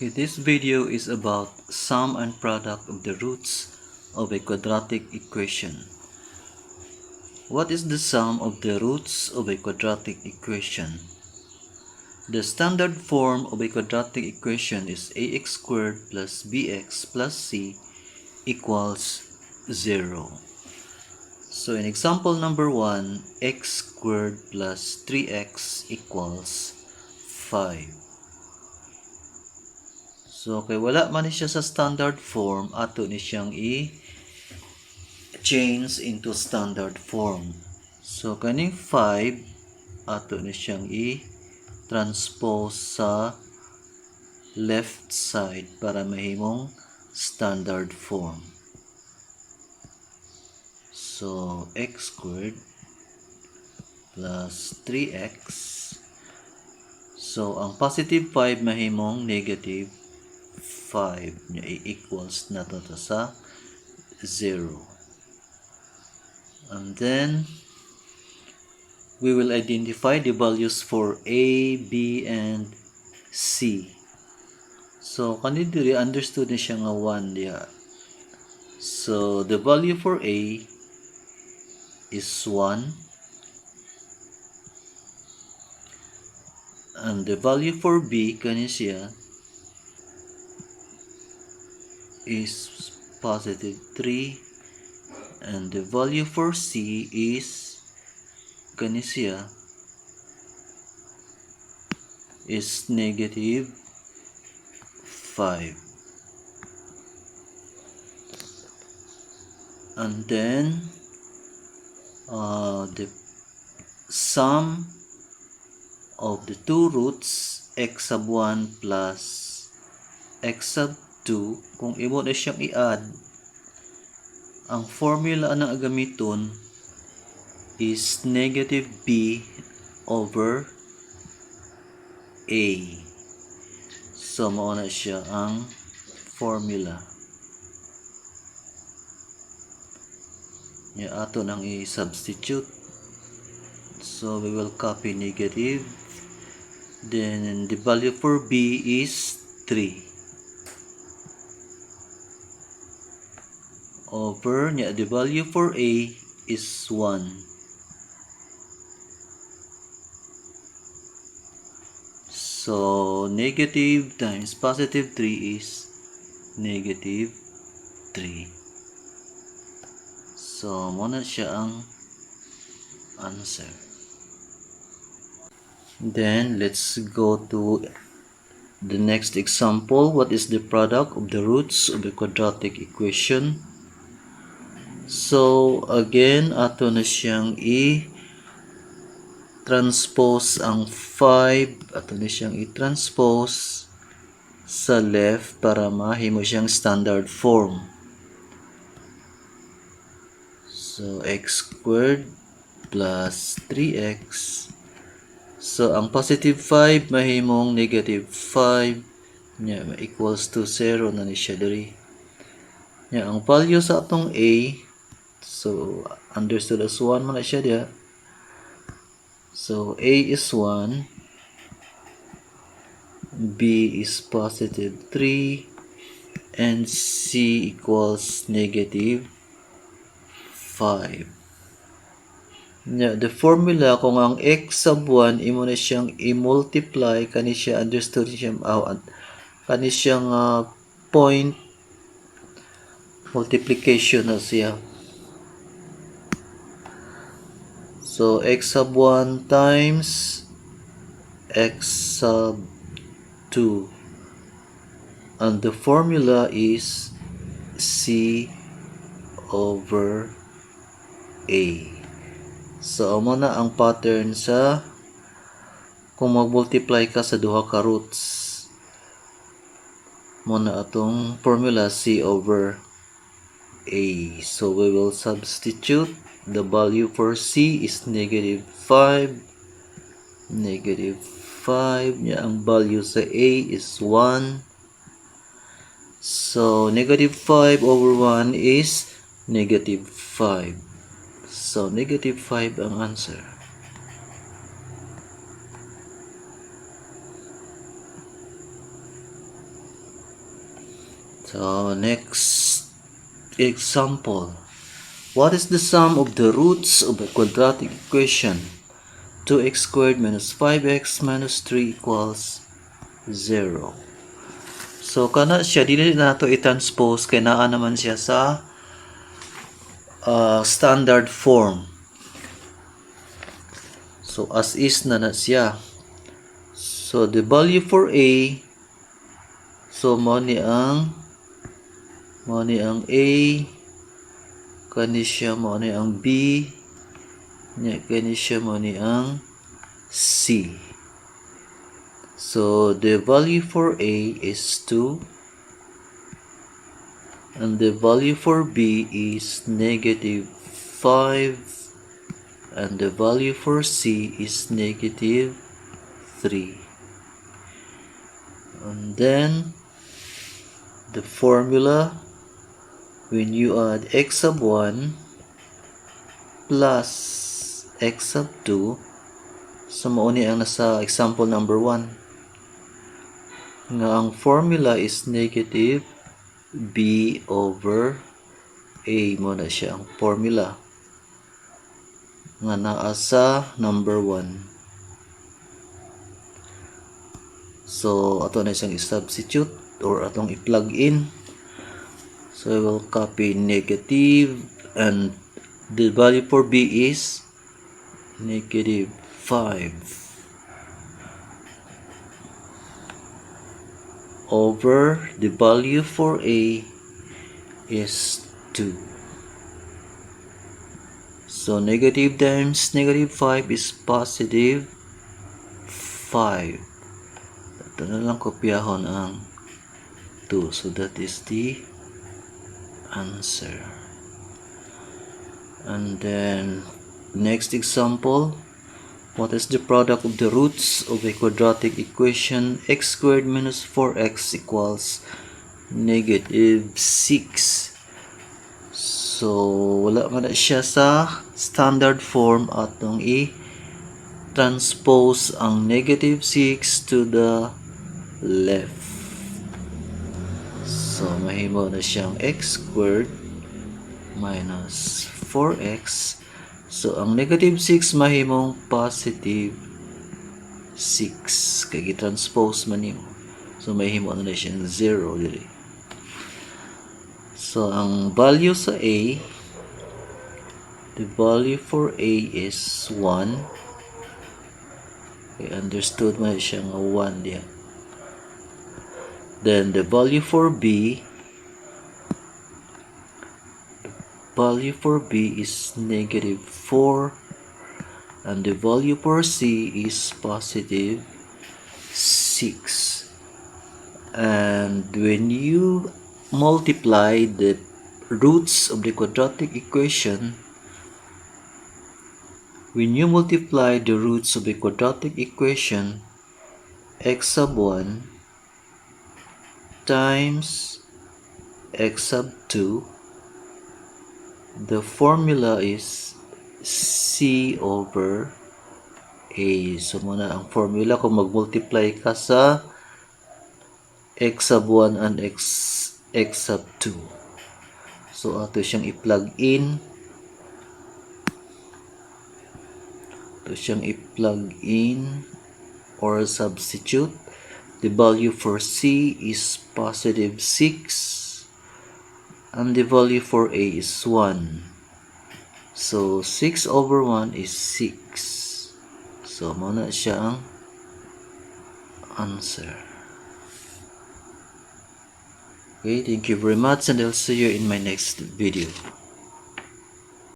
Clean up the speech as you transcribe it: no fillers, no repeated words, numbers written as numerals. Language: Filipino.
Okay, this video is about sum and product of the roots of a quadratic equation. What is the sum of the roots of a quadratic equation? The standard form of a quadratic equation is ax squared plus bx plus c equals 0. So in example number 1, x squared plus 3x equals 5. So, kay wala man ni siya sa standard form, ato ni siyang i-change into standard form. So, kaning 5, ato ni siyang i-transpose sa left side para mahimong standard form. So, x squared plus 3x. So, ang positive 5 mahimong negative 5 niya equals na to sa 0. And then we will identify the values for A, B, and C. So kanina diri understood na siya nga 1 diya. So the value for A is 1 and the value for B kanina siya is positive 3 and the value for C is kanina siya is negative 5. And then the sum of the two roots x sub 1 plus x sub 2, kung imo na siyang i-add, ang formula na gamiton is negative b over a. So mao na siya ang formula. Ya ato nang i-substitute. So we will copy negative. Then the value for b is 3. Over the value for a is 1. So negative times positive 3 is negative 3. So muna siya ang answer. Then let's go to the next example. What is the product of the roots of a quadratic equation? So again, ato na siyang i-transpose ang 5. Ato na siyang i-transpose sa left para mahimo siyang standard form. So x squared plus 3x. So ang positive 5 mahimong negative 5 nya equals to 0 na ni siya diri. Nya ang value sa atong a, so understood as 1 man na siya diya. So a is 1, b is positive 3, and c equals negative 5. The formula kung ang x sub 1 imo na siyang i-multiply kani siya understood siya kani siyang point multiplication na siya. So x sub 1 times x sub 2 and the formula is c over a. So, amo na ang pattern sa kung mag-multiply ka sa duha ka roots. Muna atong formula c over a. So, we will substitute. The value for c is negative 5. Negative 5. Nya ang value sa a is 1. So, negative 5 over 1 is negative 5. So, negative 5 ang answer. So next example. What is the sum of the roots of a quadratic equation? 2x squared minus 5x minus 3 equals 0. So kana siya, dili na to i-transpose kay naa naman siya sa standard form. So as is na siya. So the value for A, so mo ni ang A, kani siya mo ni ang B, nya kani siya mo ni ang C. So the value for A is 2 and the value for B is negative 5 and the value for C is negative 3. And then the formula, when you add x sub 1 plus x sub 2, so mauni ang nasa example number 1 nga ang formula is negative b over a mo na siya ang formula nga naa sa number 1. So ato na isang i-substitute or atong i-plug in. So I will copy negative and the value for b is negative 5 over the value for a is 2. So negative times negative 5 is positive 5. Ito na lang kopyahon ang 2. So that is the answer. And then next example, what is the product of the roots of a quadratic equation x squared minus 4x equals negative 6? So wala man na siya sa standard form, atong i-transpose ang negative 6 to the left. So mahimo na siyang x squared minus 4x. So ang negative 6 mahimong positive 6 kay gi-transpose man nimo. So mahimo na siyang 0 dili. So ang value sa a, the value for a is 1. Okay, understood man siya nga 1 diya. Then the value for b, is negative 4 and the value for c is positive 6. And when you multiply the roots of the quadratic equation, x sub 1 times x sub 2, the formula is c over a. So muna ang formula kung mag-multiply ka sa x sub 1 and x sub 2. So ato siyang i-plug in. Or substitute. The value for c is positive 6 and the value for a is 1. So 6 over 1 is 6. So muna siya ang answer. Okay, thank you very much and I'll see you in my next video.